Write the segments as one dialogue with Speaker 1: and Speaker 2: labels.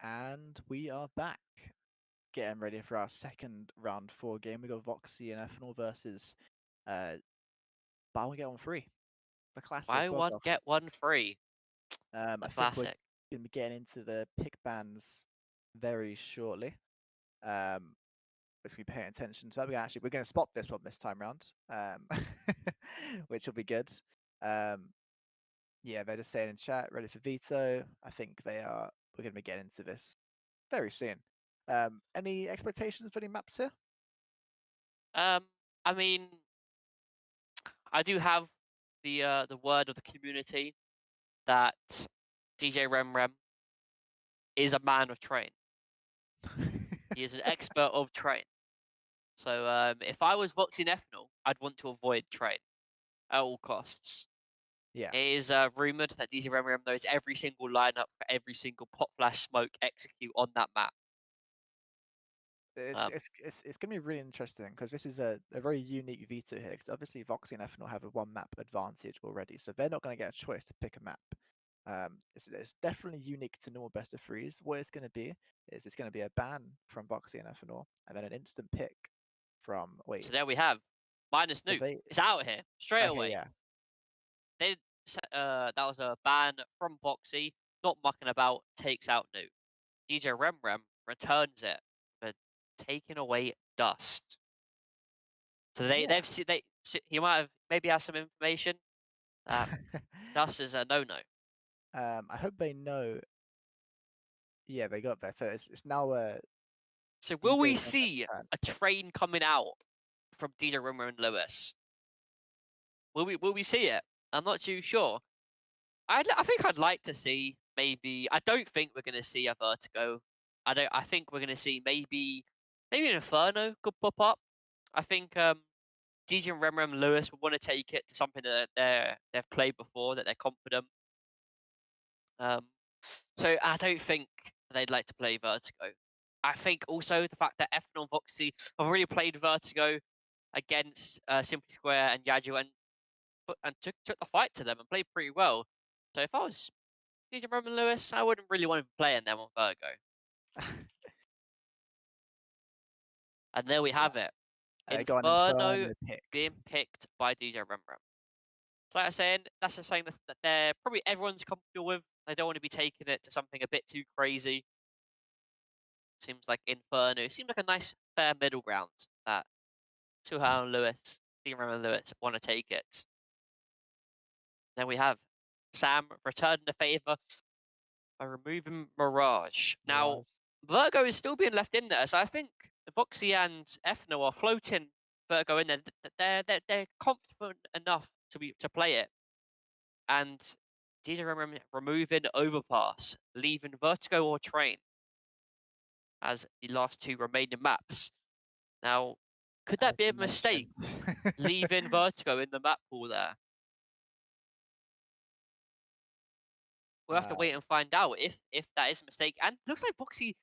Speaker 1: And we are back, getting ready for our second round 4 game. We got Voxxi and Ethanol versus Buy One Get One Free, the classic
Speaker 2: Buy one,
Speaker 1: BOGOF.
Speaker 2: get one free.
Speaker 1: I
Speaker 2: The
Speaker 1: think we're
Speaker 2: classic.
Speaker 1: going to be getting into the pick bans very shortly. We're going to be paying attention to that. We're going to spot this one this time round, which will be good. Yeah, they're just saying in chat, ready for veto. I think they are. We're going to be getting into this very soon. Any expectations for any maps here?
Speaker 2: I mean, I do have the word of the community that DJ Remrem is a man of train. He is an expert of train. So if I was Voxxi Ethanol, I'd want to avoid train at all costs.
Speaker 1: Yeah.
Speaker 2: It is rumored that DJ Remrem knows every single lineup for every single pop flash smoke execute on that map.
Speaker 1: It's
Speaker 2: Um,
Speaker 1: it's it's, it's going to be really interesting because this is a very unique veto here. Because obviously Voxy and Ethanol have a one map advantage already, so they're not going to get a choice to pick a map. It's definitely unique to normal best of threes. What it's going to be is it's going to be a ban from Voxy and Ethanol, and then an instant pick from
Speaker 2: so there we have minus
Speaker 1: so
Speaker 2: Nuke.
Speaker 1: they
Speaker 2: It's out of here straight
Speaker 1: okay,
Speaker 2: away.
Speaker 1: yeah.
Speaker 2: That was a ban from Voxy, not mucking about, takes out Nuke. DJ Remrem returns it for taking away Dust. So
Speaker 1: Yeah.
Speaker 2: he might have maybe has some information that Dust is a no.
Speaker 1: I hope they know. Yeah, they got there. So it's now
Speaker 2: So will we
Speaker 1: DJ Ren has
Speaker 2: see
Speaker 1: a
Speaker 2: a train coming out from DJ Remrem and Lewis? Will we see it? I'm not too sure. I think I'd like to see maybe. I don't think we're going to see a Vertigo. I think we're going to see maybe an Inferno could pop up. I think DJ and Remrem and Lewis would want to take it to something that they've played before, that they're confident. So I don't think they'd like to play Vertigo. I think also the fact that Ethanol and Voxy have already played Vertigo against Simply Square and Yaju and took the fight to them and played pretty well. So if I was DJ Roman Lewis, I wouldn't really want to be playing them on Virgo. And there we
Speaker 1: yeah.
Speaker 2: have it.
Speaker 1: They got an
Speaker 2: Inferno
Speaker 1: Inferno pick.
Speaker 2: being picked by DJ Rembrandt. So like I was saying, that's just saying that they're probably everyone's comfortable with. They don't want to be taking it to something a bit too crazy. Seems like Inferno. Seems like a nice fair middle ground that Suhao and Lewis, DJ Rembrandt and Lewis want to take it. Then we have Sam returning the favor by removing Mirage. Now,
Speaker 1: Mirage.
Speaker 2: Virgo is still being left in there, so I think Voxy and Ethno are floating Virgo in there. They're confident enough to play it, and DJ removing Overpass, leaving Vertigo or Train as the last two remaining maps. Now, could that
Speaker 1: As
Speaker 2: be a
Speaker 1: you
Speaker 2: mistake,
Speaker 1: mentioned.
Speaker 2: leaving Vertigo in the map pool there? We'll have to
Speaker 1: uh,
Speaker 2: wait and find out if that is a mistake. And it looks like Voxy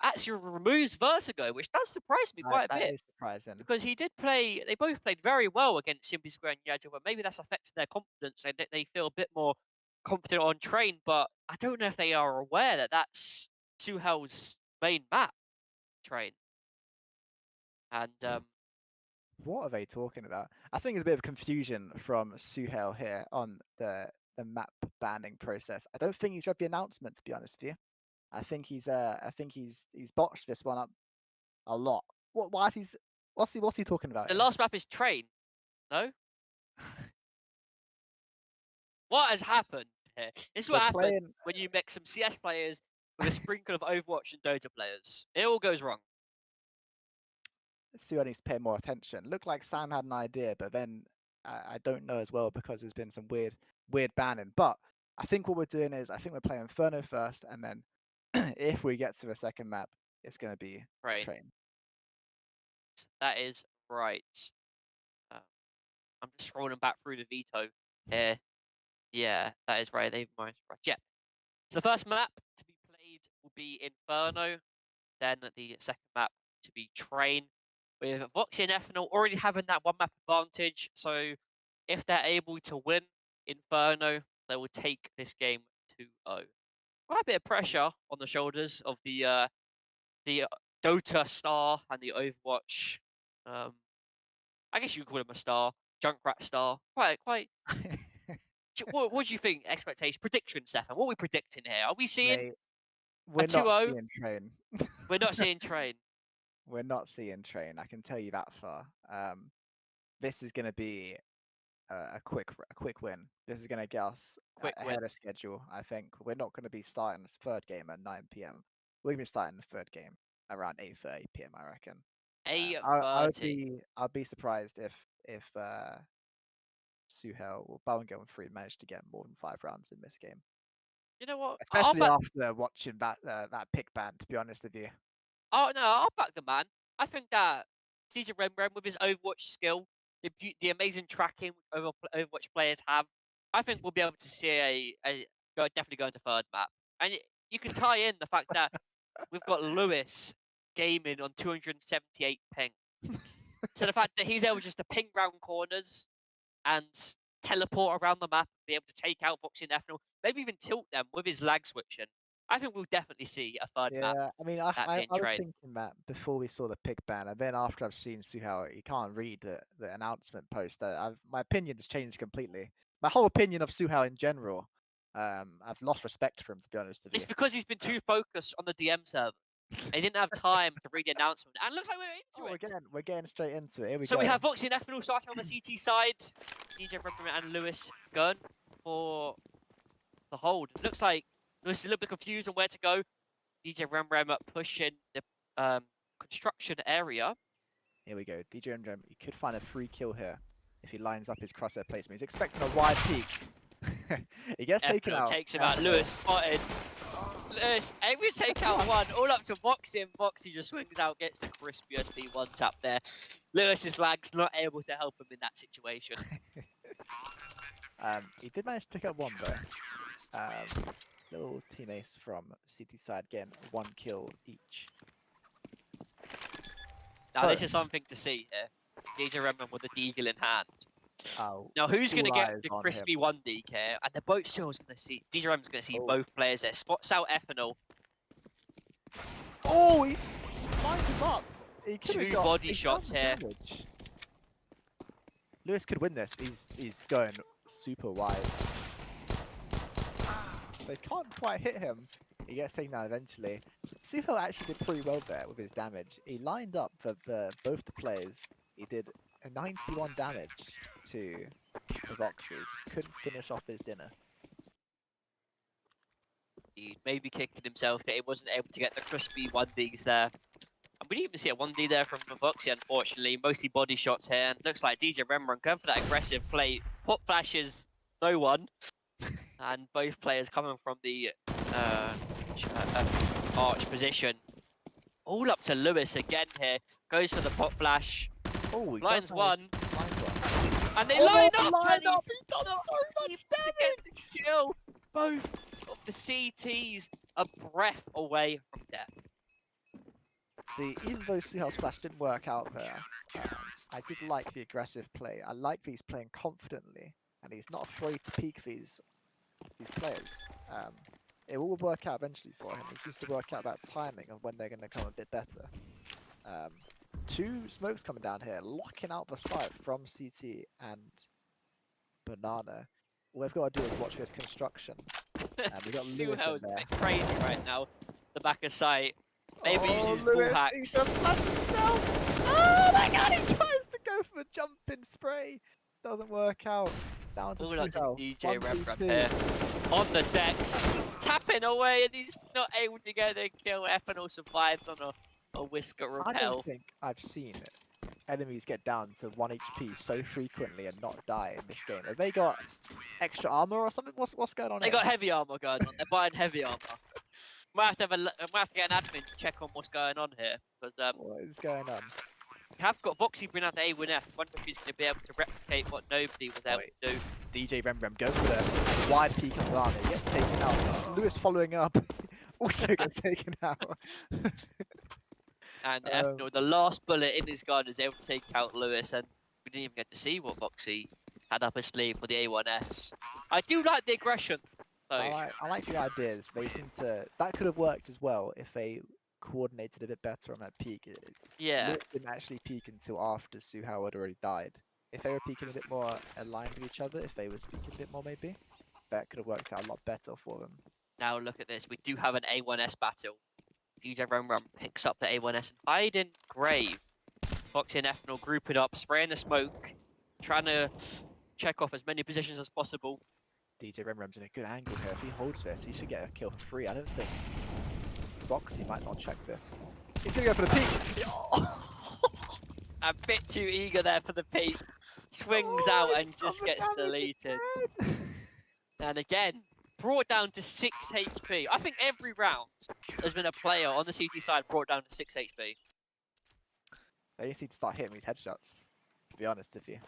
Speaker 2: actually removes Vertigo, which does surprise me quite a
Speaker 1: that
Speaker 2: bit
Speaker 1: is surprising.
Speaker 2: because he did play. They both played very well against Simply Square and Yagel, but maybe that's affecting their confidence. They feel a bit more confident on Train, but I don't know if they are aware that that's Suhel's main map, Train. And
Speaker 1: What are they talking about? I think there's a bit of confusion from Suhail here on the map banning process. I don't think he's read the announcement, to be honest with you. I think he's botched this one up a lot. Why is what's he talking about
Speaker 2: the
Speaker 1: here?
Speaker 2: last map is Train. No, what has happened here? This is
Speaker 1: We're
Speaker 2: what happened
Speaker 1: playing.
Speaker 2: when you mix some CS players with a sprinkle of Overwatch and Dota players. It all goes wrong.
Speaker 1: Suhail needs to pay more attention. Looked like Sam had an idea, but then I don't know as well because there's been some weird banning. But I think what we're doing is I think we're playing Inferno first, and then if we get to the second map, it's going to be
Speaker 2: Train.
Speaker 1: Train.
Speaker 2: That is right. Uh, I'm just scrolling back through the veto here. Yeah, that is right. They've right. Yeah. So the first map to be played will be Inferno. Then the second map to be Train. With Voxy and Ethanol already having that one map advantage. So if they're able to win Inferno, they will take this game 2-0. quite a bit of pressure on the shoulders of the Dota star and the Overwatch. I guess you could call him a star, Junkrat star. Quite. What do you think? Expectation, prediction, Stefan. What are we predicting here? Are we seeing
Speaker 1: Mate,
Speaker 2: a
Speaker 1: we're not
Speaker 2: 2-0?
Speaker 1: seeing Train.
Speaker 2: We're not seeing Train.
Speaker 1: We're not seeing Train. I can tell you that far. This is going to be a quick win. This is going to get us
Speaker 2: Quick win.
Speaker 1: ahead of schedule. I think we're not going to be starting this third game at 9 p.m. We're going to be starting the third game around 8:30 p.m. I reckon.
Speaker 2: A30.
Speaker 1: I'd be surprised if Suhail or Ballingo 3 managed to get more than 5 rounds in this game,
Speaker 2: You know what? I'll
Speaker 1: especially
Speaker 2: back.
Speaker 1: after watching that pick ban. To be honest with you,
Speaker 2: Oh no, I'll back the man. I think that DJ Rembrandt with his Overwatch skill, the amazing tracking Overwatch players have, I think we'll be able to see definitely go into third map. And you can tie in the fact that we've got Lewis gaming on 278 ping. So the fact that he's able just to ping round corners and teleport around the map, be able to take out Voxxi and Ethanol, maybe even tilt them with his lag switching. I think we'll definitely see a third map
Speaker 1: yeah. I mean,
Speaker 2: that being
Speaker 1: I was
Speaker 2: trained.
Speaker 1: thinking that before we saw the pick ban, and then after I've seen Suhail, you can't read the announcement post. My opinion has changed completely. My whole opinion of Suhail in general. I've lost respect for him, to be honest with
Speaker 2: It's
Speaker 1: you.
Speaker 2: because he's been too focused on the DM server. And he didn't have time to read the announcement. And it looks like we're
Speaker 1: Oh,
Speaker 2: into it.
Speaker 1: we're getting straight into it. Here we
Speaker 2: So
Speaker 1: go.
Speaker 2: we have Voxxi and Ethanol starting on the CT side. DJ Rembrandt and Lewis going for the hold. It looks like Lewis is a little bit confused on where to go. DJ Rembrandt pushing the construction area.
Speaker 1: Here we go. DJ MJ, he could find a free kill here if he lines up his crosshair placement. He's expecting a wide peak. He gets taken
Speaker 2: Ethanol
Speaker 1: out.
Speaker 2: takes him out. Lewis spotted. Lewis able to take out one, all up to Voxxi, and Voxxi just swings out, gets the crisp USB one tap there. Lewis's lag's not able to help him in that situation.
Speaker 1: He did manage to pick up one though. Little team ace from CT side again, 1 kill each.
Speaker 2: Now
Speaker 1: So,
Speaker 2: this is something to see here. DJ Rembrandt with the deagle in hand.
Speaker 1: oh,
Speaker 2: Now who's going to
Speaker 1: all
Speaker 2: get
Speaker 1: eyes
Speaker 2: the
Speaker 1: on
Speaker 2: crispy
Speaker 1: him.
Speaker 2: one DK? And the boat show's going to see. DJ Rembrandt going to see
Speaker 1: Oh.
Speaker 2: both players there. Spots out Ethanol.
Speaker 1: Oh, he's lined him up. He could have
Speaker 2: Two
Speaker 1: got
Speaker 2: body
Speaker 1: he's
Speaker 2: shots
Speaker 1: done
Speaker 2: here.
Speaker 1: damage. Lewis could win this. He's going super wide. They can't quite hit him. He gets taken down eventually. Suhail actually did pretty well there with his damage. He lined up for both the players. He did a 91 damage to Voxxi. Just couldn't finish off his dinner.
Speaker 2: He maybe kicking himself that he wasn't able to get the crispy 1Ds there. And we didn't even see a 1D there from Voxxi, unfortunately. Mostly body shots here. And looks like DJ Rembrandt going for that aggressive play. Pop flashes no one. And both players coming from the arch position. All up to Lewis again here. Goes for the pop flash.
Speaker 1: Oh, he
Speaker 2: Lines
Speaker 1: does
Speaker 2: one.
Speaker 1: manage to find one.
Speaker 2: And they
Speaker 1: Oh,
Speaker 2: line up!
Speaker 1: line
Speaker 2: And
Speaker 1: up,
Speaker 2: he's
Speaker 1: he does
Speaker 2: not
Speaker 1: so much
Speaker 2: able to get the kill. Both of the CTs a breath away from death.
Speaker 1: See, even though Suhail's flash didn't work out there, I did like the aggressive play. I like that he's playing confidently, and he's not afraid to peek these players. It will work out eventually for him. It's just to work out that timing of when they're going to come a bit better. 2 smokes coming down here, locking out the site from CT and Banana. All they've got to do is watch this construction. We got Lewis in
Speaker 2: Suhail's a
Speaker 1: there.
Speaker 2: bit crazy right now. The back of sight. Maybe
Speaker 1: Oh,
Speaker 2: uses ball
Speaker 1: Lewis,
Speaker 2: hacks.
Speaker 1: he's gonna flash himself. Oh my god, he tries to go for a jumping spray. Doesn't work out. Down to
Speaker 2: All up to
Speaker 1: Suhail.
Speaker 2: DJ
Speaker 1: 1v2.
Speaker 2: Rembrandt here. On the decks. Tapping away and he's not able to get the kill. Ethanol survives on a whisker
Speaker 1: I
Speaker 2: repel.
Speaker 1: don't think I've seen enemies get down to 1 HP so frequently and not die in this game. Have they got extra armor or something? What's going on
Speaker 2: They
Speaker 1: here?
Speaker 2: got heavy armor going on. They're buying heavy armor. Might have to get an admin to check on what's going on here because
Speaker 1: What is going on?
Speaker 2: we have got Voxxi bring out the A1F. Wonder if he's going to be able to replicate what nobody was able to do.
Speaker 1: DJ Rembrandt goes for the wide peak of Lana. He gets taken out. Lewis following up. Also gets taken out.
Speaker 2: And Ethanol, the last bullet in his gun, is able to take out Lewis, and we didn't even get to see what Voxxi had up his sleeve for the A1S. I do like the aggression, So
Speaker 1: I like the ideas. They seem to that could have worked as well if they coordinated a bit better on that peak.
Speaker 2: yeah,
Speaker 1: Lewis didn't actually peak until after Suhao had already died. If they were peaking a bit more aligned with each other, if they were speaking a bit more, maybe that could have worked out a lot better for them.
Speaker 2: now look at this. We do have an A1S battle. DJ Rum picks up the A1S and hiding grave. Voxxi and Ethanol grouping up, spraying the smoke, trying to check off as many positions as possible.
Speaker 1: DJ Remrem's in a good angle here. If he holds this, he should get a kill for free. I don't think Voxxi might not check this. He's gonna go for the peak.
Speaker 2: A bit too eager there for the peak. Swings out and just gets deleted. And again, brought down to 6 HP. I think every round there's been a player on the CT side brought down to 6 HP.
Speaker 1: They just need to start hitting these headshots, to be honest with you.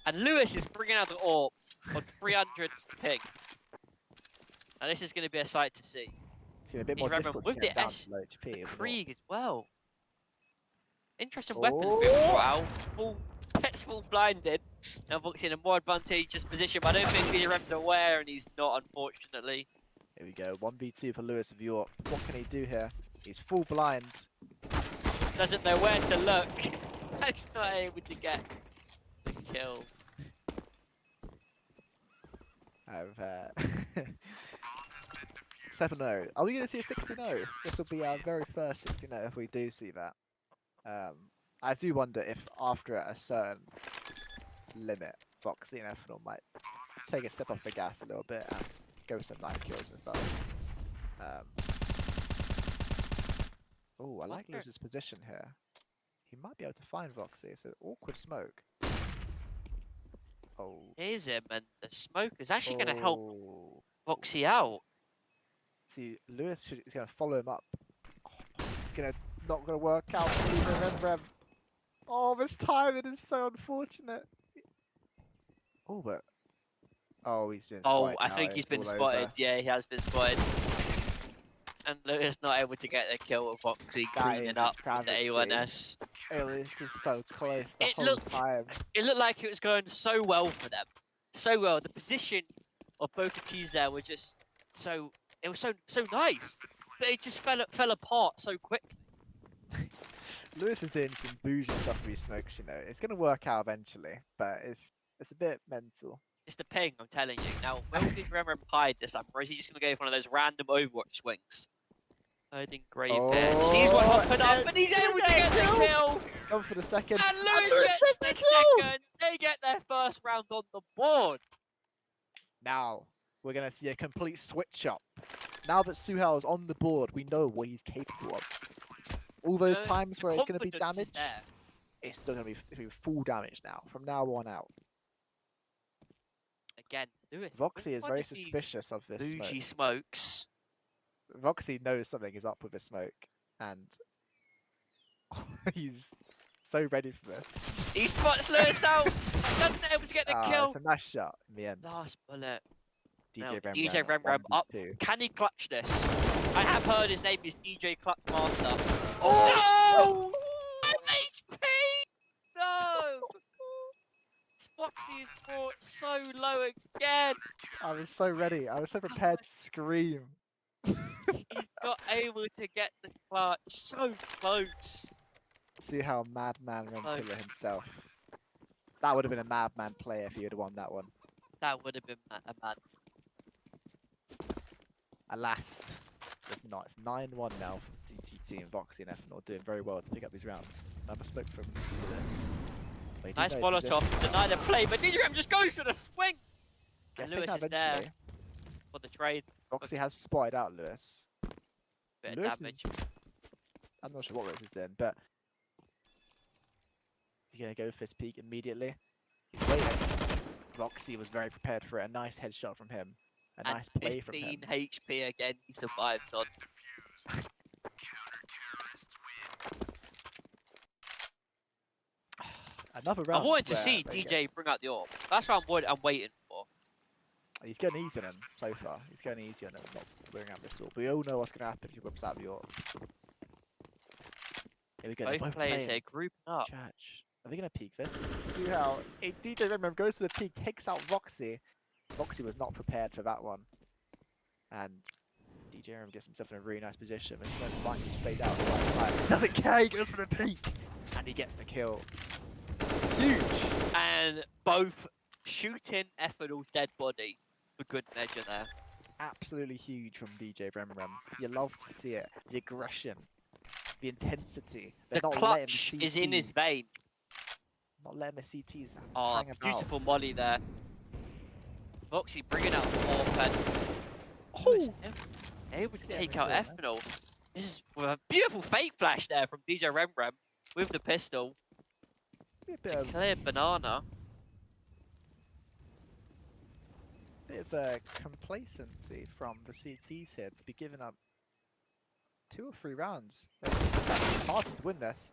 Speaker 2: And Lewis is bringing out the AWP on 300 ping. Now this is going to be a sight to see.
Speaker 1: It's a bit more difficult
Speaker 2: with
Speaker 1: to
Speaker 2: the
Speaker 1: get down
Speaker 2: S
Speaker 1: to low HP.
Speaker 2: the Krieg as well. Interesting weapons being brought out. Gets full blinded. Now Voxxi in a more advantageous position, but I don't think DJ Rem's aware, and he's not, unfortunately.
Speaker 1: Here we go, 1v2 for Lewis of York. What can he do here? He's full blind.
Speaker 2: Doesn't know where to look. He's not able to get the kill.
Speaker 1: I've 7-0. Are we going to see a 16-0? This will be our very first 16-0 if we do see that. I do wonder if after a certain limit, Voxxi and Ethanol might take a step off the gas a little bit and go some knife kills and stuff. Oh, I like Lewis's position here. He might be able to find Voxxi. It's an awkward smoke. Oh.
Speaker 2: Here's him, and the smoke is actually going to help Voxxi out.
Speaker 1: See, Lewis is going to follow him up. Oh, this is not going to work out. Remember, oh, this timing is so unfortunate. Oh, but he's been spotted.
Speaker 2: Oh, I
Speaker 1: now,
Speaker 2: think he's been
Speaker 1: all
Speaker 2: spotted.
Speaker 1: over.
Speaker 2: Yeah, he has been spotted. And Lewis not able to get the kill with Voxxi cleaning up the A1S.
Speaker 1: It was just so close the
Speaker 2: It
Speaker 1: whole time.
Speaker 2: It looked like it was going so well for them. So well. The position of both the teams there were just so... It was so nice. But it just fell apart so quickly.
Speaker 1: Lewis is doing some bougie stuff with his smokes, you know. It's going to work out eventually, but it's a bit mental.
Speaker 2: It's the ping, I'm telling you. Now, will this Remember hide this up, or is he just going to go for one of those random Overwatch swings? Hiding grave there. Sees one hopping up, and he's able to get the kill!
Speaker 1: Go for the second.
Speaker 2: And Lewis gets the second! They get their first round on the board!
Speaker 1: Now, we're going to see a complete switch up. Now that Suhao is on the board, we know what he's capable of. All those times where it's going to be damaged, it's still going to be full damage now, from now on out.
Speaker 2: Again, Lewis.
Speaker 1: Voxxi is very suspicious of this
Speaker 2: bougie
Speaker 1: smoke.
Speaker 2: smokes.
Speaker 1: Voxxi knows something is up with the smoke, and he's so ready for this.
Speaker 2: He spots Lewis out, doesn't able to get the kill.
Speaker 1: It's a nice shot in the end.
Speaker 2: Last bullet.
Speaker 1: DJ
Speaker 2: Remrem up. Can he clutch this? I have heard his name is DJ Clutch Master. Oh! No! HP! No! Voxxi is brought so low again.
Speaker 1: I was so ready. I was so prepared to scream.
Speaker 2: He's not able to get the clutch. So close.
Speaker 1: See how Madman Rentilla himself. That would have been a Madman play if he had won that one.
Speaker 2: That would have been a mad.
Speaker 1: Alas, it's not. It's 9-1 now for DTT and Voxxi and Ethanol doing very well to pick up these rounds. Another smoke from this.
Speaker 2: Nice Molotov to deny the play, but DJ just goes for the swing. And Lewis is there for the trade.
Speaker 1: Voxxi has spotted out Lewis.
Speaker 2: Bit of damage.
Speaker 1: I'm not sure what Lewis is doing, but he's going to go for his peak immediately. He's waiting. Voxxi was very prepared for it. A nice headshot from him. A nice play from him.
Speaker 2: 15 HP again, he survived on.
Speaker 1: Another round.
Speaker 2: I wanted to see DJ bring out the AWP. That's what I'm waiting for.
Speaker 1: He's going easy on him so far. He's going easy on him, not bringing out this AWP. We all know what's going to happen if he whips out the AWP. Here we go.
Speaker 2: Both players here grouping up.
Speaker 1: Church. Are they going to peek this? See how DJ Remember goes to the peak, takes out Voxxi. Voxxi was not prepared for that one. And DJ Rem gets himself in a really nice position. The smoke might just fade out. Right. Doesn't care, he goes for the peak. And he gets the kill. Huge!
Speaker 2: And both shooting Ethanol's dead body for good measure there.
Speaker 1: Absolutely huge from DJ Rem. You love to see it. The aggression, the intensity. They're
Speaker 2: The
Speaker 1: not letting the
Speaker 2: clutch is in his vein.
Speaker 1: Not letting the CTs
Speaker 2: Oh,
Speaker 1: hang about.
Speaker 2: beautiful molly there. Voxxi bringing out Orphan.
Speaker 1: Oh!
Speaker 2: Able to
Speaker 1: Getting
Speaker 2: take
Speaker 1: the
Speaker 2: out
Speaker 1: kill, man.
Speaker 2: Ethanol. This is with a beautiful fake flash there from DJ Remrem with the pistol
Speaker 1: A bit
Speaker 2: to
Speaker 1: of,
Speaker 2: clear Banana.
Speaker 1: bit of complacency from the CTs here to be giving up 2 or 3 rounds. It's hard to win this.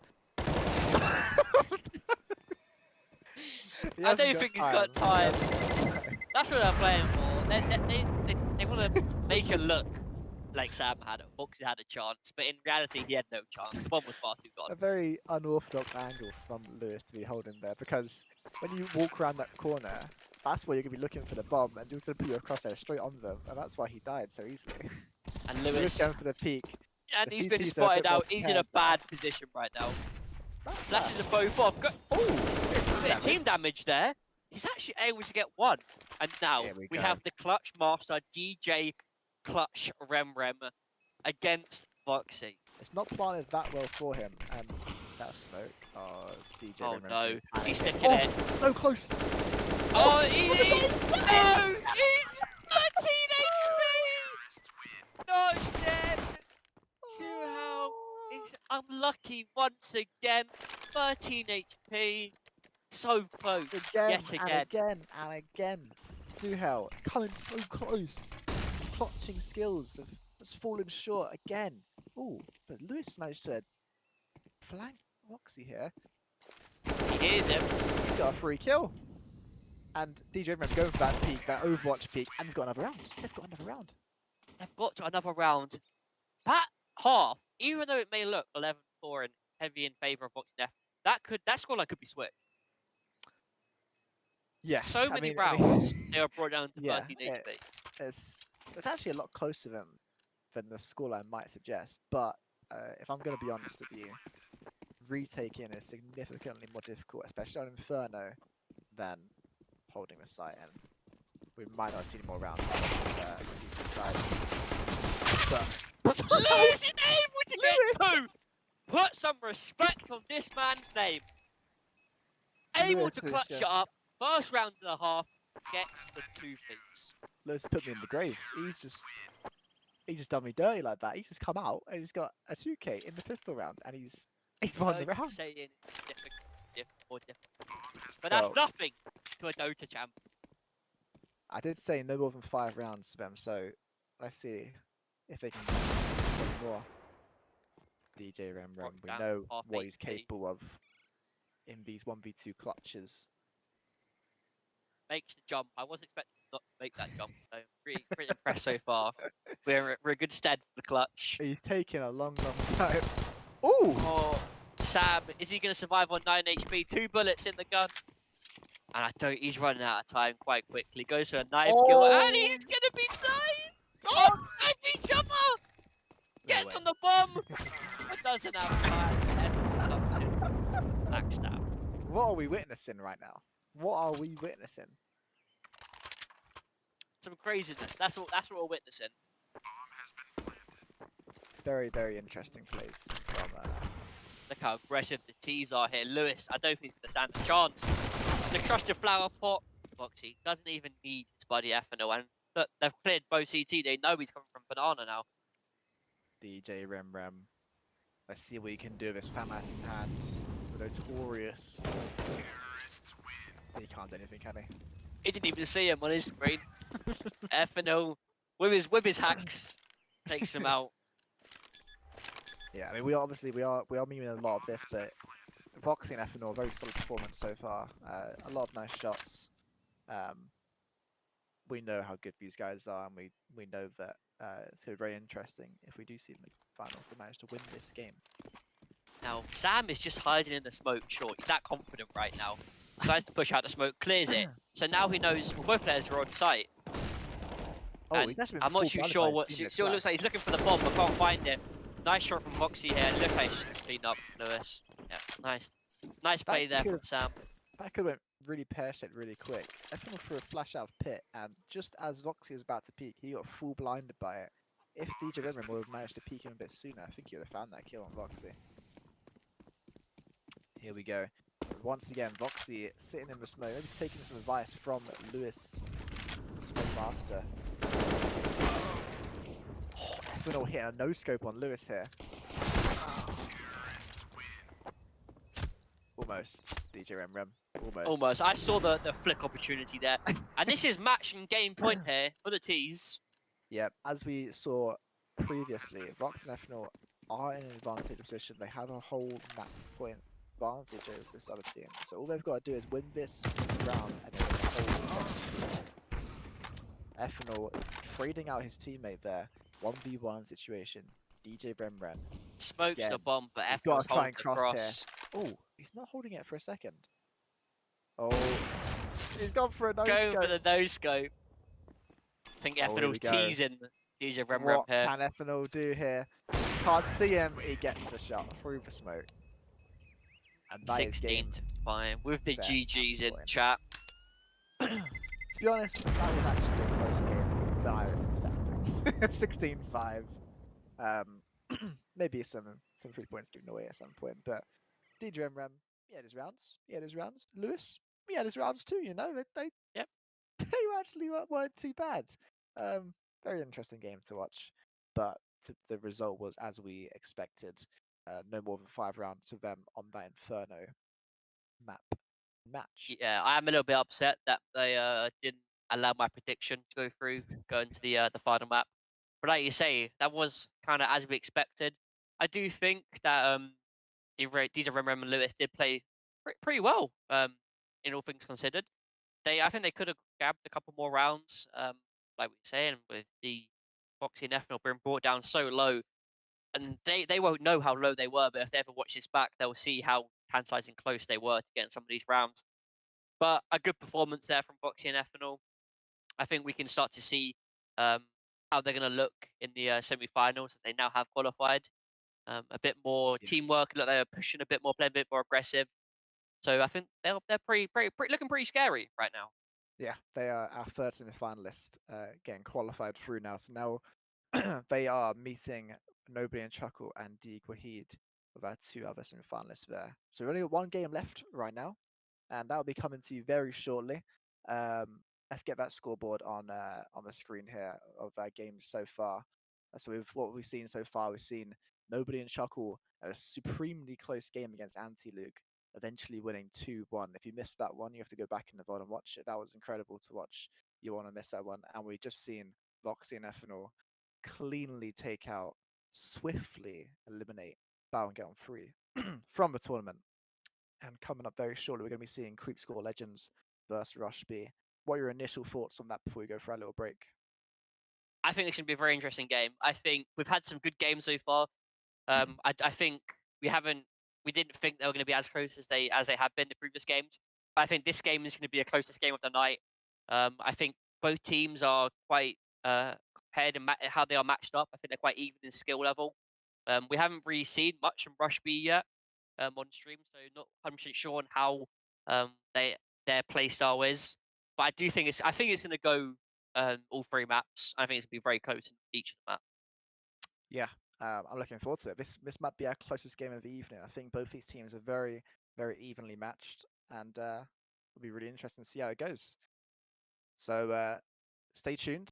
Speaker 2: I don't think he's got time. That's what they're playing for. They want to make it look like Sam had it. Voxxi had a chance, but in reality, he had no chance. One was far too gone.
Speaker 1: A very unorthodox angle from Lewis to be holding there, because when you walk around that corner, that's where you're going to be looking for the bomb, and you're going to put your crosshair straight on them, and that's why he died so easily.
Speaker 2: And
Speaker 1: Lewis
Speaker 2: Lewis,
Speaker 1: going for the peak.
Speaker 2: and
Speaker 1: The
Speaker 2: he's been
Speaker 1: CTs are a
Speaker 2: spotted
Speaker 1: bit more
Speaker 2: out. He's in a bad position right now. Flashes are both off. A bit of team damage there. He's actually able to get one. And now we have the Clutch Master DJ Clutch Remrem against Voxxi.
Speaker 1: It's not planted that well for him, and that smoke. Oh, DJ
Speaker 2: Oh
Speaker 1: Remrem
Speaker 2: no,
Speaker 1: panic.
Speaker 2: he's sticking
Speaker 1: Oh,
Speaker 2: it.
Speaker 1: so close!
Speaker 2: Oh, he's no, he's 13 HP. Not dead. Suhao is unlucky once again. 13 HP. So close.
Speaker 1: Again,
Speaker 2: Yet again.
Speaker 1: and again, and again. Suhao coming so close. Clutching skills have just fallen short again. Oh, but Lewis managed to flank Voxxi here.
Speaker 2: He hears him.
Speaker 1: He's got a free kill. And DJ Remrem going for that peak, that Overwatch peak, and they've got another round. They've got another round.
Speaker 2: They've got to another round. That half, even though it may look 11-4 and heavy in favour of Voxxi, that scoreline could be switched.
Speaker 1: Yeah.
Speaker 2: So many rounds they are brought down to 13 HP.
Speaker 1: It's actually a lot closer than the scoreline might suggest. But if I'm going to be honest with you, retaking is significantly more difficult, especially on Inferno, than holding the site. And we might not see any more rounds on this side. But
Speaker 2: Lewis is able to get 2! Put some respect on this man's name. Able to clutch it up. First round and a half, gets the 2-piece.
Speaker 1: Lewis put me in the grave. He's just done me dirty like that. He's just come out and he's got a 2K in the pistol round, and he's won the round.
Speaker 2: Saying it's difficult. But that's nothing to a Dota champ.
Speaker 1: I did say no more than 5 rounds to them, so let's see if they can get more. DJ Remrem, we know what he's capable of in these 1v2 clutches.
Speaker 2: Makes the jump. I wasn't expecting not to make that jump, so pretty impressed so far. We're a good stead for the clutch.
Speaker 1: He's taking a long time. Ooh!
Speaker 2: Oh, Sam, is he going to survive on 9 HP? 2 bullets in the gun. And he's running out of time quite quickly. Goes for a knife kill, and he's going to be dying! Oh, heavy jumper! Gets on the bomb, but doesn't have time. Backstab.
Speaker 1: What are we witnessing right now? What are we witnessing?
Speaker 2: Some craziness. That's what we're witnessing.
Speaker 1: Very, very interesting plays from
Speaker 2: Look how aggressive the T's are here. Lewis, I don't think he's going to stand a chance. The trusted flower pot. Voxxi doesn't even need his buddy Ethanol. And look, they've cleared both CT. They know he's coming from Banana now.
Speaker 1: DJ Remrem. Let's see what you can do with this FAMAS in hand. The notorious. He can't do anything, can he?
Speaker 2: He didn't even see him on his screen. Ethanol with his hacks takes him out.
Speaker 1: Yeah, I mean we are memeing a lot of this, but Voxxi and Ethanol, very solid performance so far. A lot of nice shots. We know how good these guys are, and we know that it's going to be very interesting if we do see them in the final, if we manage to win this game.
Speaker 2: Now, Sam is just hiding in the smoke short. He's that confident right now. Decides to push out the smoke, clears it. So now he knows both players are on site.
Speaker 1: Oh,
Speaker 2: And
Speaker 1: he's actually been
Speaker 2: I'm not
Speaker 1: full
Speaker 2: too
Speaker 1: blinded by
Speaker 2: sure
Speaker 1: his
Speaker 2: what.
Speaker 1: teammates
Speaker 2: So it
Speaker 1: there.
Speaker 2: looks like he's looking for the bomb, but can't find it. Nice shot from Voxxi here. It looks like he's just cleaned up Lewis. Yeah, nice
Speaker 1: That
Speaker 2: play there
Speaker 1: could
Speaker 2: from Sam.
Speaker 1: that could went really pear-shaped really quick. Ethanol threw a flash out of pit, and just as Voxxi was about to peek, he got full blinded by it. If DJ Remren would have managed to peek him a bit sooner, I think he would have found that kill on Voxxi. Here we go. Once again, Voxxi sitting in the smoke, maybe taking some advice from Lewis, Smoke Master. Oh, Ethanol hitting a no-scope on Lewis here. Almost, DJ Remrem. Almost.
Speaker 2: Almost. I saw the flick opportunity there. And this is match and game point here for the T's.
Speaker 1: Yep, as we saw previously, Vox and Ethanol are in an advantage position. They have a whole map point advantage over this other team. So all they've got to do is win this round and then hold Ethanol trading out his teammate there. 1v1 situation. DJ Bremren.
Speaker 2: Smokes
Speaker 1: Again,
Speaker 2: the bomb, but
Speaker 1: he's
Speaker 2: Ethanol's
Speaker 1: got to try
Speaker 2: holding
Speaker 1: and
Speaker 2: the
Speaker 1: cross here.
Speaker 2: cross.
Speaker 1: Oh, he's not holding it for a second. Oh, he's gone for a no
Speaker 2: Going for
Speaker 1: scope.
Speaker 2: the no scope. I think
Speaker 1: Oh, here
Speaker 2: Ethanol's
Speaker 1: we go.
Speaker 2: teasing DJ Remrem
Speaker 1: What
Speaker 2: here.
Speaker 1: can Ethanol do here? Can't see him. He gets the shot through the smoke. And that is
Speaker 2: 16
Speaker 1: game
Speaker 2: to 5 with the
Speaker 1: set
Speaker 2: GGs in
Speaker 1: point.
Speaker 2: chat.
Speaker 1: To be honest, that was actually a closer game than I was expecting. 16-5. Maybe some 3 points given away at some point, but DJ Rem, he had his rounds. He had his rounds. Lewis, he had his rounds too. You know, they
Speaker 2: Yep.
Speaker 1: they actually weren't too bad. Very interesting game to watch, but the result was as we expected. No more than 5 rounds for them on that Inferno match.
Speaker 2: Yeah, I am a little bit upset that they didn't allow my prediction to go through, go into the final map. But like you say, that was kind of as we expected. I do think that these are Remrem and Lewis did play pretty well. In all things considered, I think they could have grabbed a couple more rounds. Like we were saying, with the Voxxi and Ethanol being brought down so low, and they won't know how low they were, but if they ever watch this back, they'll see how tantalizing close they were to getting some of these rounds. But a good performance there from Voxxi and Ethanol. I think we can start to see how they're going to look in the semi-finals as they now have qualified. A bit more
Speaker 1: Yeah.
Speaker 2: teamwork. Look, they're pushing a bit more, playing a bit more aggressive. So I think they're pretty looking pretty scary right now.
Speaker 1: Yeah, they are our third semi-finalist, getting qualified through now. So now they are meeting Nobly and Chuckle and D Wahid with our 2 other semi-finalists there. So we've only got 1 game left right now, and that will be coming to you very shortly. Let's get that scoreboard on the screen here of our games so far. So what we've seen so far, we've seen Nobly and Chuckle a supremely close game against Anti-Luke, eventually winning 2-1. If you missed that one, you have to go back in the VOD and watch it. That was incredible to watch. You want to miss that one. And we just seen Voxxi and Ethanol cleanly take out, swiftly eliminate Bow and get on free from the tournament. And coming up very shortly, we're going to be seeing Creep Score Legends versus Rush B. What are your initial thoughts on that before we go for our little break?
Speaker 2: I think this should be a very interesting game. I think we've had some good games so far. I think we didn't think they were going to be as close as they have been the previous games. But I think this game is going to be the closest game of the night. I think both teams are quite compared in how they are matched up. I think they're quite even in skill level. We haven't really seen much from Rush B yet on stream, so not 100% sure on how their play style is. But I think it's going to go all 3 maps. I think it's going to be very close in each of the maps.
Speaker 1: Yeah, I'm looking forward to it. This might be our closest game of the evening. I think both these teams are very, very evenly matched, and it'll be really interesting to see how it goes. So stay tuned.